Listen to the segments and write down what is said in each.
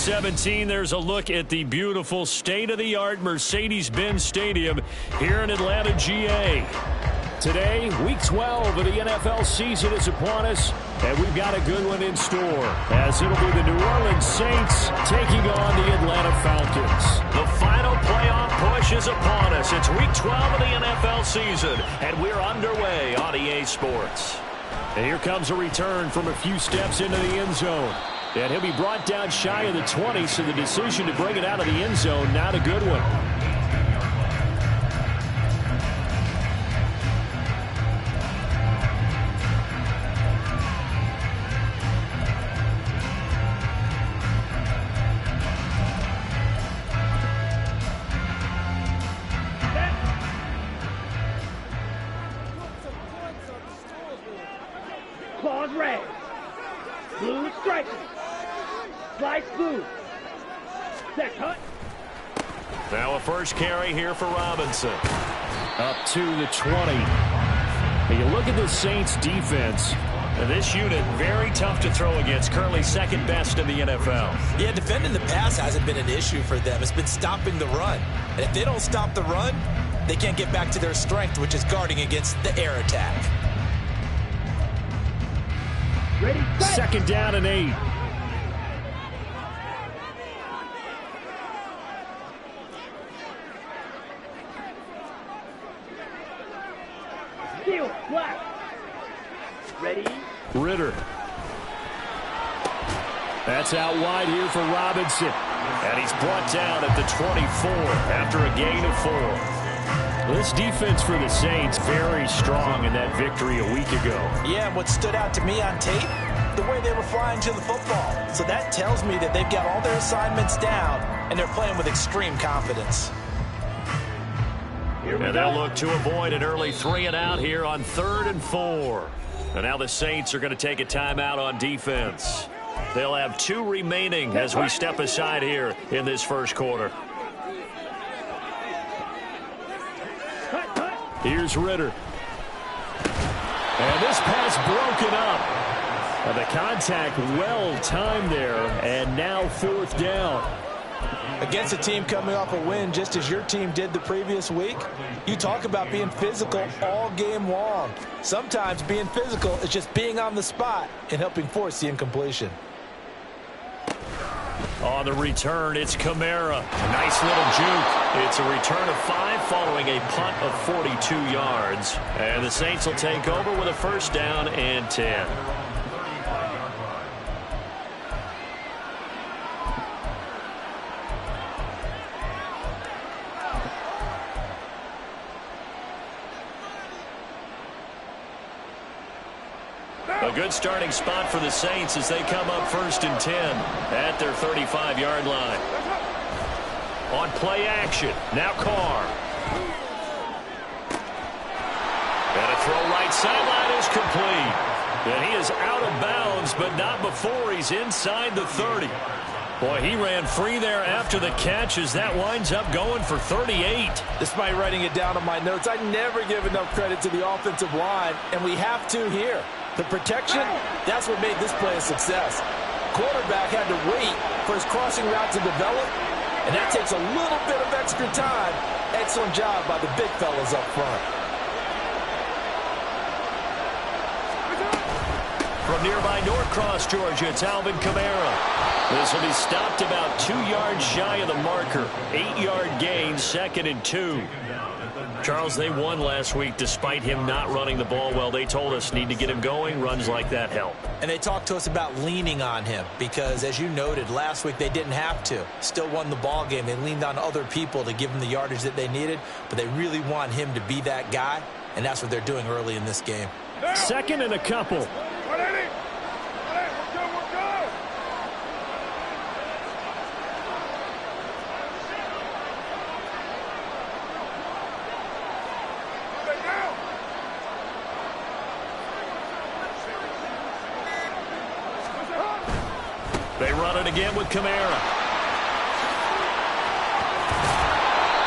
17, there's a look at the beautiful state-of-the-art Mercedes-Benz Stadium here in Atlanta, GA. Today, Week 12 of the NFL season is upon us, and we've got a good one in store, as it'll be the New Orleans Saints taking on the Atlanta Falcons. The final playoff push is upon us. It's Week 12 of the NFL season, and we're underway on EA Sports. And here comes a return from a few steps into the end zone. And he'll be brought down shy of the 20, so the decision to bring it out of the end zone, not a good one. Claws red. Blue striker. Slice blue. Set cut. Now a first carry here for Robinson. Up to the 20. And you look at the Saints defense. And this unit, very tough to throw against. Currently second best in the NFL. Yeah, defending the pass hasn't been an issue for them. It's been stopping the run. And if they don't stop the run, they can't get back to their strength, which is guarding against the air attack. Ready, set. Second down and 8. Steel, black. Ready. Ritter. That's out wide here for Robinson. And he's brought down at the 24 after a gain of 4. This defense for the Saints very strong in that victory a week ago. Yeah, and what stood out to me on tape, the way they were flying to the football. So that tells me that they've got all their assignments down, and they're playing with extreme confidence. And they'll look to avoid an early 3 and out here on 3rd and 4. And now the Saints are going to take a timeout on defense. They'll have 2 remaining as we step aside here in this first quarter. Here's Ritter. And this pass broken up. And the contact well timed there, and now 4th down. Against a team coming off a win just as your team did the previous week, you talk about being physical all game long. Sometimes being physical is just being on the spot and helping force the incompletion. On the return, it's Kamara. Nice little juke. It's a return of 5 following a punt of 42 yards. And the Saints will take over with a first down and 10. A good starting spot for the Saints as they come up 1st and 10 at their 35-yard line. On play action, now Carr. And a throw right sideline is complete. And he is out of bounds, but not before he's inside the 30. Boy, he ran free there after the catch as that winds up going for 38. Despite writing it down on my notes, I never give enough credit to the offensive line, and we have to here. The protection, that's what made this play a success. Quarterback had to wait for his crossing route to develop, and that takes a little bit of extra time. Excellent job by the big fellas up front. From nearby Norcross, Georgia, it's Alvin Kamara. This will be stopped about 2 yards shy of the marker. 8-yard gain, 2nd and 2. Charles, they won last week despite him not running the ball well. They told us need to get him going. Runs like that help. And they talked to us about leaning on him because, as you noted, last week they didn't have to. Still won the ball game. They leaned on other people to give them the yardage that they needed, but they really want him to be that guy, and that's what they're doing early in this game. 2nd and a couple. They run it again with Kamara.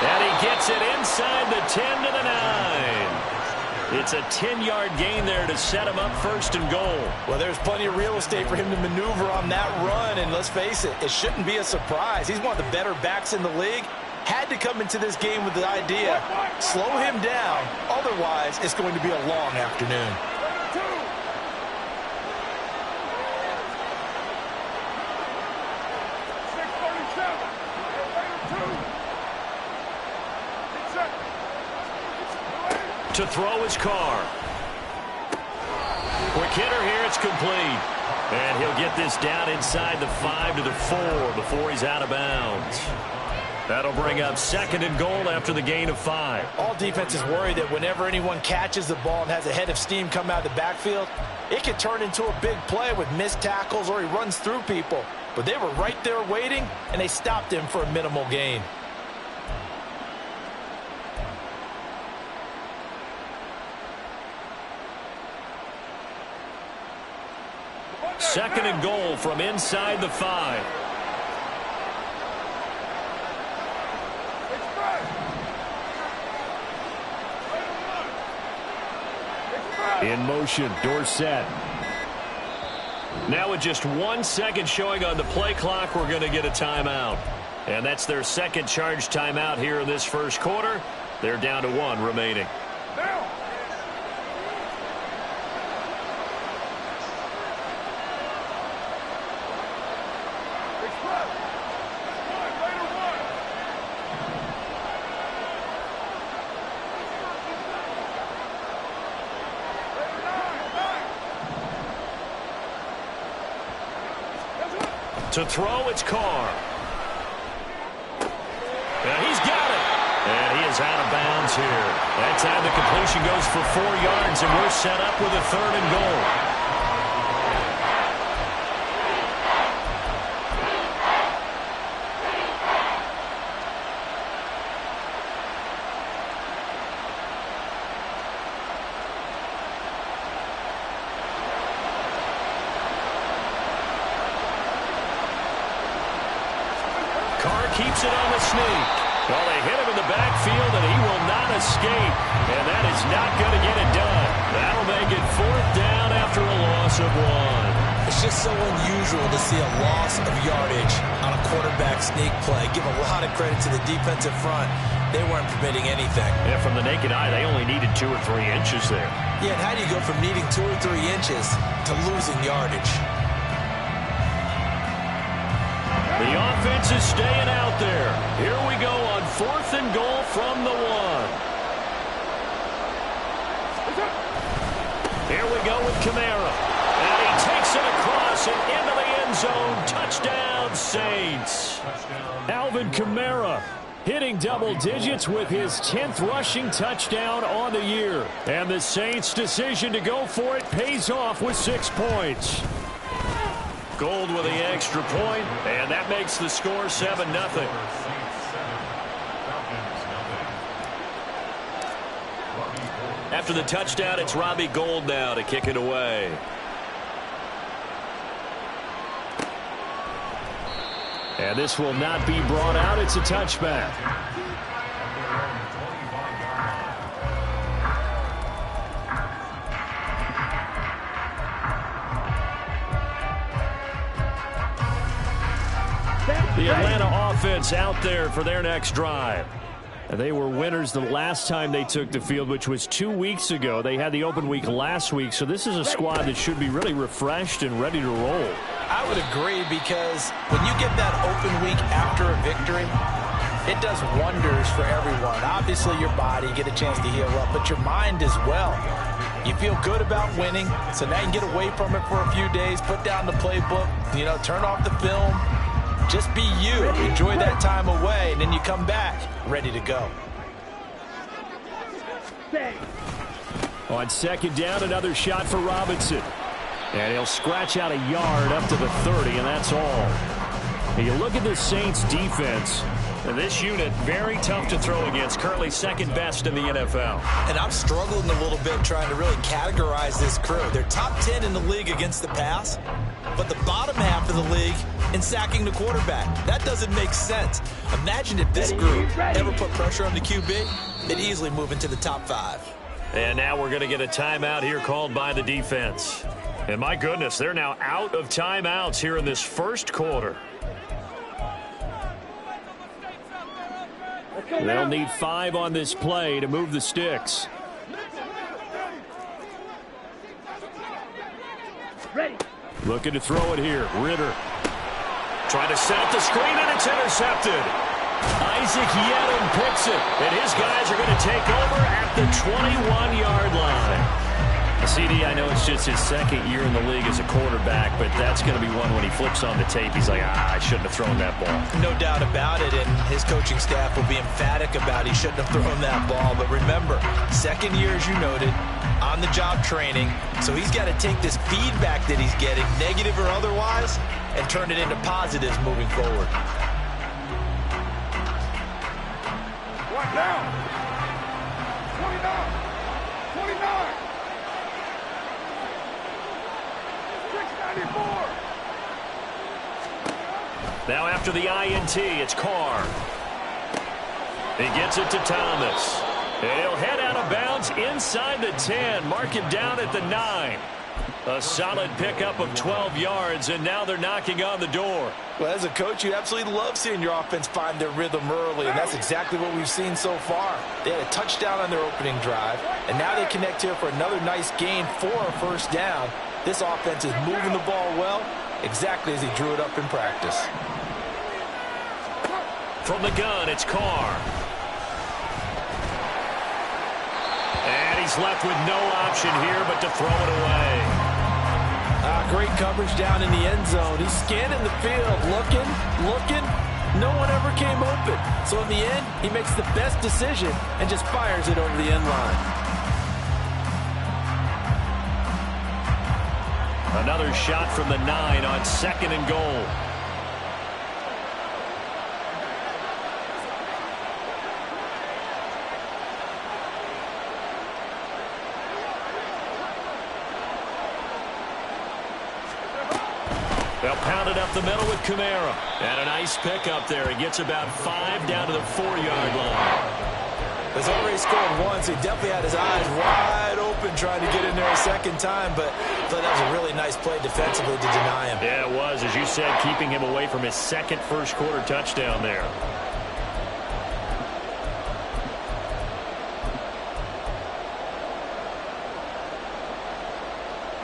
And he gets it inside the 10 to the 9. It's a 10-yard gain there to set him up 1st and goal. Well, there's plenty of real estate for him to maneuver on that run, and let's face it, it shouldn't be a surprise. He's one of the better backs in the league. Had to come into this game with the idea, slow him down, otherwise it's going to be a long afternoon. To throw his Carr. Quick hitter here, it's complete. And he'll get this down inside the 5 to the 4 before he's out of bounds. That'll bring up 2nd and goal after the gain of 5. All defenses worry that whenever anyone catches the ball and has a head of steam come out of the backfield, it could turn into a big play with missed tackles or he runs through people. But they were right there waiting, and they stopped him for a minimal gain. Second and goal from inside the 5. In motion, Dorsett. Now with just 1 second showing on the play clock, we're going to get a timeout. And that's their second charge timeout here in this first quarter. They're down to 1 remaining. To throw, it's Carr. He's got it. And he is out of bounds here. That time the completion goes for 4 yards, and we're set up with a 3rd and goal. Keeps it on the sneak. Well, they hit him in the backfield, and he will not escape. And that is not going to get it done. That'll make it 4th down after a loss of 1. It's just so unusual to see a loss of yardage on a quarterback sneak play. Give a lot of credit to the defensive front. They weren't permitting anything. Yeah, from the naked eye, they only needed 2 or 3 inches there. Yeah, and how do you go from needing 2 or 3 inches to losing yardage? The offense is staying out there. Here we go on 4th and goal from the 1. Here we go with Kamara. And he takes it across and into the end zone. Touchdown, Saints. Alvin Kamara hitting double digits with his 10th rushing touchdown on the year. And the Saints' decision to go for it pays off with 6 points. Gold with the extra point, and that makes the score 7-0. After the touchdown, it's Robbie Gould now to kick it away. And this will not be brought out. It's a touchback. The Atlanta offense out there for their next drive. And they were winners the last time they took the field, which was 2 weeks ago. They had the open week last week, so this is a squad that should be really refreshed and ready to roll. I would agree, because when you get that open week after a victory, it does wonders for everyone. Obviously, your body, get a chance to heal up, but your mind as well. You feel good about winning, so now you can get away from it for a few days, put down the playbook, turn off the film. Just be you. Enjoy that time away, and then you come back ready to go. On 2nd down, another shot for Robinson. And he'll scratch out a yard up to the 30, and that's all. And you look at the Saints defense. This unit, very tough to throw against, currently 2nd best in the NFL. And I'm struggling a little bit trying to really categorize this crew. They're top 10 in the league against the pass, but the bottom half of the league in sacking the quarterback. That doesn't make sense. Imagine if this group ever put pressure on the QB, they'd easily move into the top 5. And now we're going to get a timeout here called by the defense. And my goodness, they're now out of timeouts here in this first quarter. They'll need 5 on this play to move the sticks. Ready. Looking to throw it here. Ritter. Trying to set up the screen, and it's intercepted. Isaac Yedem picks it, and his guys are going to take over at the 21-yard line. CD, I know it's just his second year in the league as a quarterback, but that's going to be one when he flips on the tape. He's like, I shouldn't have thrown that ball. No doubt about it, and his coaching staff will be emphatic about he shouldn't have thrown that ball. But remember, second year, as you noted, on-the-job training, so he's got to take this feedback that he's getting, negative or otherwise, and turn it into positives moving forward. One down. 29. 29. 694. Now after the INT, it's Carr. He gets it to Thomas. And he'll head out of bounds inside the 10. Mark him down at the 9. A solid pickup of 12 yards, and now they're knocking on the door. Well, as a coach, you absolutely love seeing your offense find their rhythm early, and that's exactly what we've seen so far. They had a touchdown on their opening drive, and now they connect here for another nice gain for a first down. This offense is moving the ball well, exactly as he drew it up in practice. From the gun, it's Carr. And he's left with no option here but to throw it away. Great coverage down in the end zone. He's scanning the field, looking. No one ever came open. So in the end, he makes the best decision and just fires it over the end line. Another shot from the 9 on 2nd and goal. They'll pound it up the middle with Kamara. And a nice pick up there. He gets about 5 down to the 4-yard line. He's already scored once. He definitely had his eyes wide open trying to get in there a second time, but I thought that was a really nice play defensively to deny him. Yeah, it was. As you said, keeping him away from his second first-quarter touchdown there.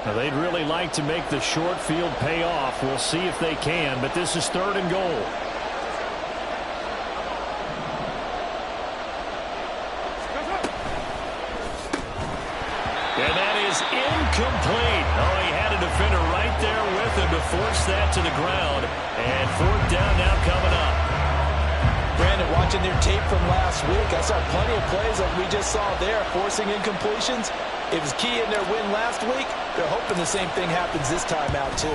Now, they'd really like to make the short field pay off. We'll see if they can, but this is 3rd and goal. And that is incomplete. Oh, he had a defender right there with him to force that to the ground. And 4th down now coming up. Brandon, watching their tape from last week, I saw plenty of plays like we just saw there, forcing incompletions. It was key in their win last week. They're hoping the same thing happens this time out, too.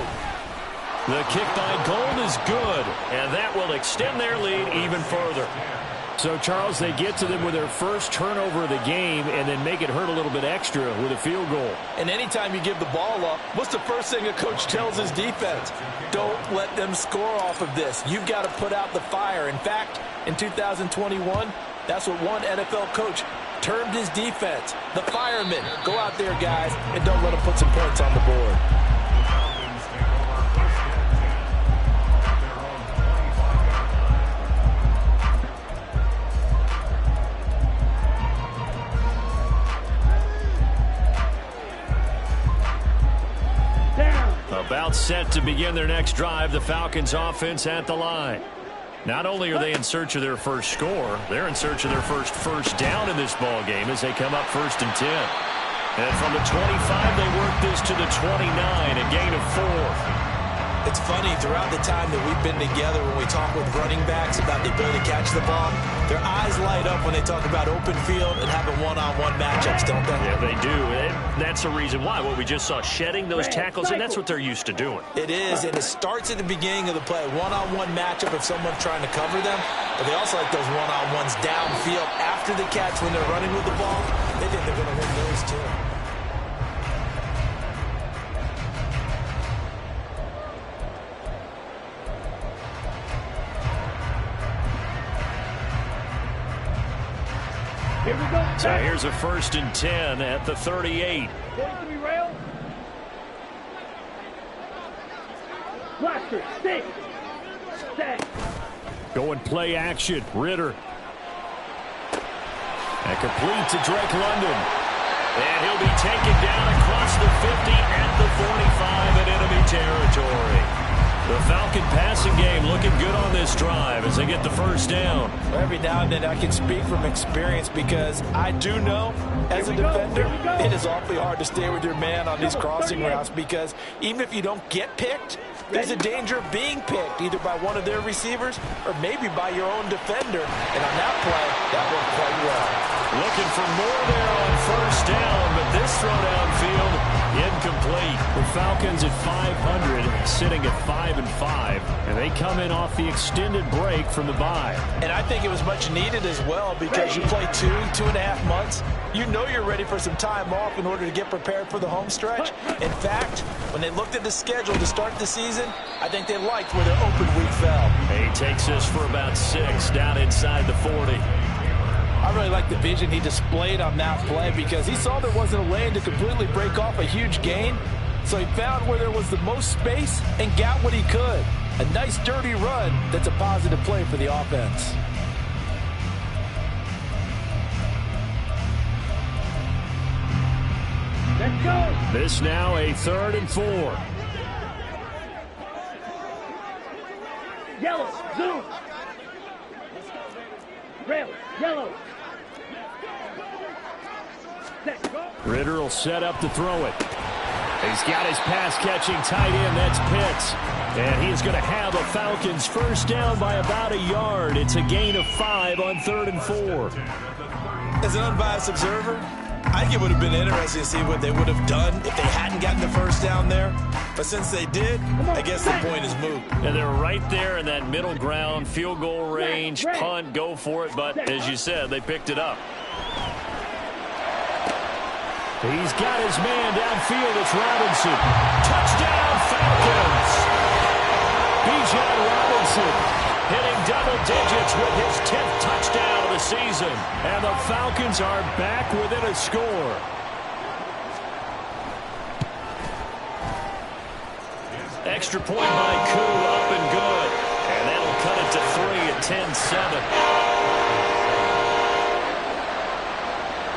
The kick by Gold is good, and that will extend their lead even further. So, Charles, they get to them with their first turnover of the game and then make it hurt a little bit extra with a field goal. And anytime you give the ball up, what's the first thing a coach tells his defense? Don't let them score off of this. You've got to put out the fire. In fact, in 2021, that's what one NFL coach termed his defense, the firemen. Go out there, guys, and don't let them put some points on the board. About set to begin their next drive, the Falcons offense at the line. Not only are they in search of their first score, they're in search of their first down in this ball game as they come up 1st and 10. And from the 25, they work this to the 29, a gain of 4. It's funny, throughout the time that we've been together, when we talk with running backs about the ability to catch the ball, their eyes light up when they talk about open field and having one-on-one matchups, don't they? Yeah, they do. That's the reason why. What we just saw, shedding those tackles, and that's what they're used to doing. It is, and it starts at the beginning of the play. One-on-one matchup if someone's trying to cover them, but they also like those one-on-ones downfield after the catch when they're running with the ball. They think they're going to win those too. Here we go. So here's a 1st and 10 at the 38. 43 rail. Blaster, stick. Set. Going play action. Ritter. And complete to Drake London. And he'll be taken down across the 50 at the 45 in enemy territory. The Falcon passing game looking good on this drive as they get the 1st down. Every now and then I can speak from experience because I do know as a defender it is awfully hard to stay with your man on these crossing routes because even if you don't get picked, there's a danger of being picked either by one of their receivers or maybe by your own defender. And on that play, that worked quite well. Looking for more there on 1st down, but this throw downfield incomplete. The Falcons at 500, sitting at 5-5, and they come in off the extended break from the bye. And I think it was much needed as well because you play 2.5 months. You know you're ready for some time off in order to get prepared for the home stretch. In fact, when they looked at the schedule to start the season, I think they liked where their open week fell. He takes this for about 6 down inside the 40. I really like the vision he displayed on that play because he saw there wasn't a lane to completely break off a huge gain. So he found where there was the most space and got what he could. A nice dirty run that's a positive play for the offense. Let's go. This now a 3rd and 4. Yellow, zoom. Rail, yellow. Set, go. Ritter will set up to throw it. He's got his pass-catching tight end. That's Pitts. And he's going to have a Falcons 1st down by about a yard. It's a gain of 5 on 3rd and 4. As an unbiased observer, I think it would have been interesting to see what they would have done if they hadn't gotten the 1st down there. But since they did, I guess the point is moot. And they're right there in that middle ground, field goal range, punt, go for it. But as you said, they picked it up. He's got his man downfield. It's Robinson. Touchdown, Falcons. Bijan Robinson hitting double digits with his 10th touchdown of the season. And the Falcons are back within a score. Extra point by Koo, up and good. And that'll cut it to 3 at 10-7.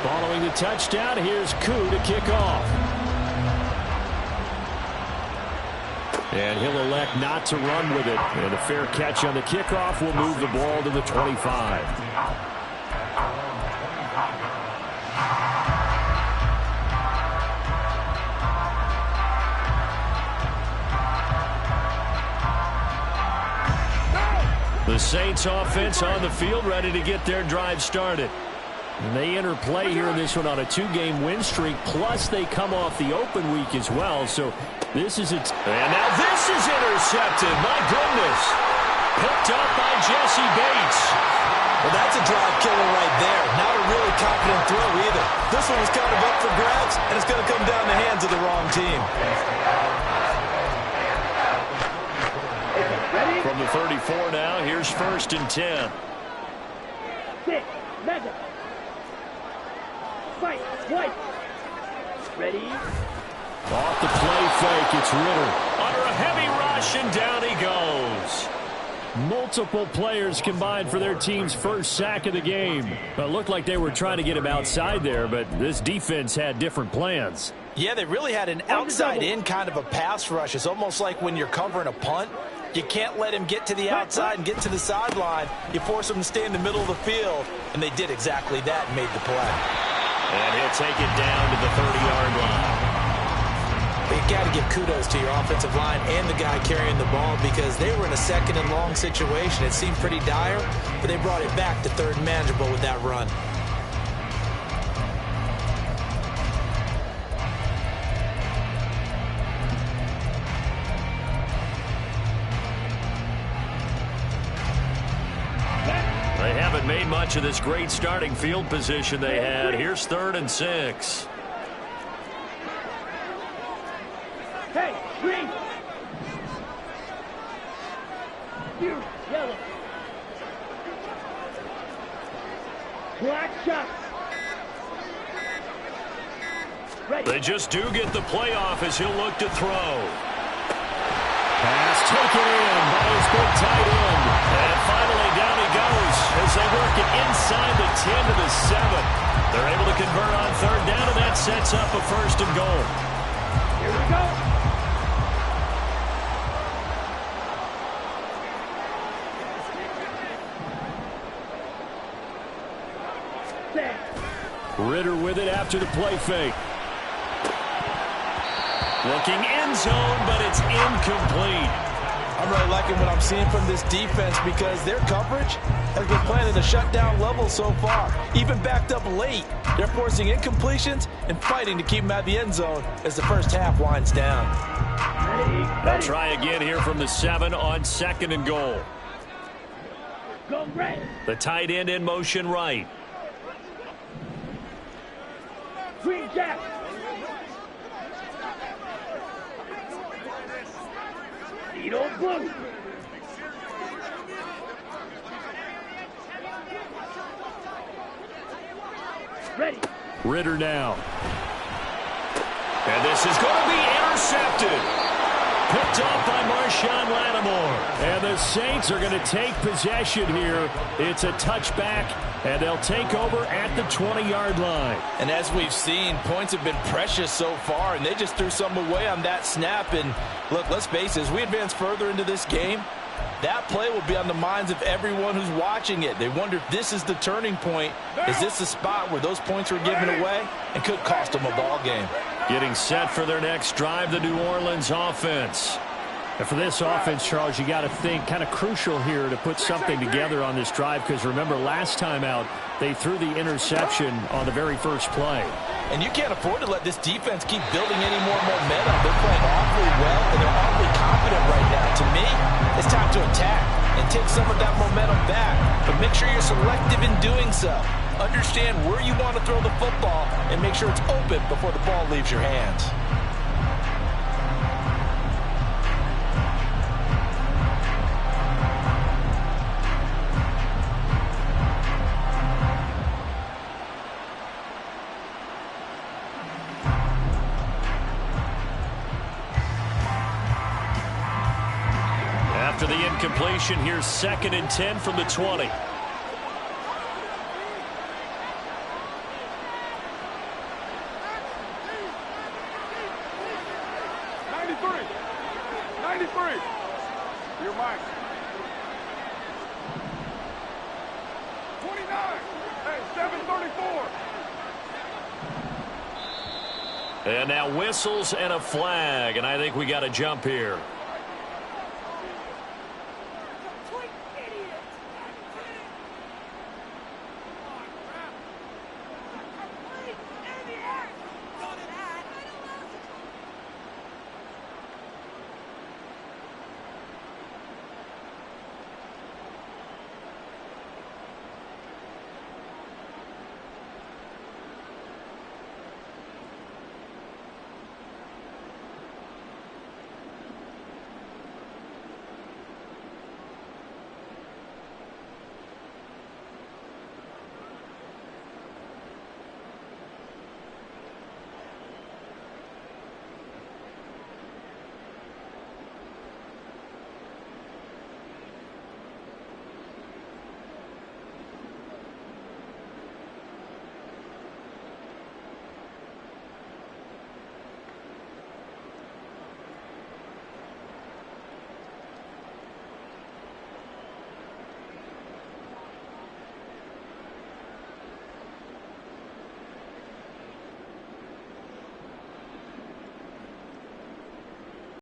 Following the touchdown, here's Koo to kick off. And he'll elect not to run with it. And a fair catch on the kickoff will move the ball to the 25. The Saints offense on the field, ready to get their drive started. And they enter play here in this one on a 2-game win streak, plus they come off the open week as well. So this is it. And now this is intercepted. My goodness. Picked up by Jesse Bates. Well, that's a drive killer right there. Not a really confident throw either. This one was kind of up for grabs, and it's going to come down the hands of the wrong team. Ready? From the 34 now, here's 1st and 10. 6, mega. Fight, white. Ready? Off the play fake, it's Ritter. Under a heavy rush, and down he goes. Multiple players combined for their team's 1st sack of the game. It looked like they were trying to get him outside there, but this defense had different plans. Yeah, they really had an outside-in kind of a pass rush. It's almost like when you're covering a punt. You can't let him get to the outside and get to the sideline. You force him to stay in the middle of the field, and they did exactly that and made the play. And he'll take it down to the 30-yard line. But you got to give kudos to your offensive line and the guy carrying the ball because they were in a 2nd and long situation. It seemed pretty dire, but they brought it back to 3rd and manageable with that run. They haven't made much of this great starting field position they had. Here's 3rd and 6. Hey, green. You, yellow. Black shot. They just do get the playoff as he'll look to throw. Pass taken in by his big tight end. And finally down he goes as they work it inside the 10 to the 7. They're able to convert on third down, and that sets up a 1st and goal. Here we go. Ritter with it after the play fake. Looking end zone, but it's incomplete. I'm really liking what I'm seeing from this defense because their coverage has been playing at a shutdown level so far. Even backed up late, they're forcing incompletions and fighting to keep them out of the end zone as the first half winds down. They'll try again here from the 7 on 2nd and goal. Go red. The tight end in motion right. Green Jack. Needle blue. Ready. Ritter now. And this is going to be intercepted. Picked off by Marshawn Lattimore. And the Saints are going to take possession here. It's a touchback, and they'll take over at the 20-yard line. And as we've seen, points have been precious so far, and they just threw some away on that snap. And look, let's face it, as we advance further into this game, that play will be on the minds of everyone who's watching it. They wonder if this is the turning point. Is this the spot where those points were given away and could cost them a ball game? Getting set for their next drive, the New Orleans offense. And for this offense, Charles, you got to think kind of crucial here to put something together on this drive, because remember last time out they threw the interception on the very first play. And you can't afford to let this defense keep building any more momentum. They're playing awfully well, and they're awfully confident right now. To me, it's time to attack and take some of that momentum back. But make sure you're selective in doing so. Understand where you want to throw the football and make sure it's open before the ball leaves your hands. After the incompletion, here's 2nd and 10 from the 20. 93. Your mic. 29. Hey, 734. And now whistles and a flag, and I think we got a jump here.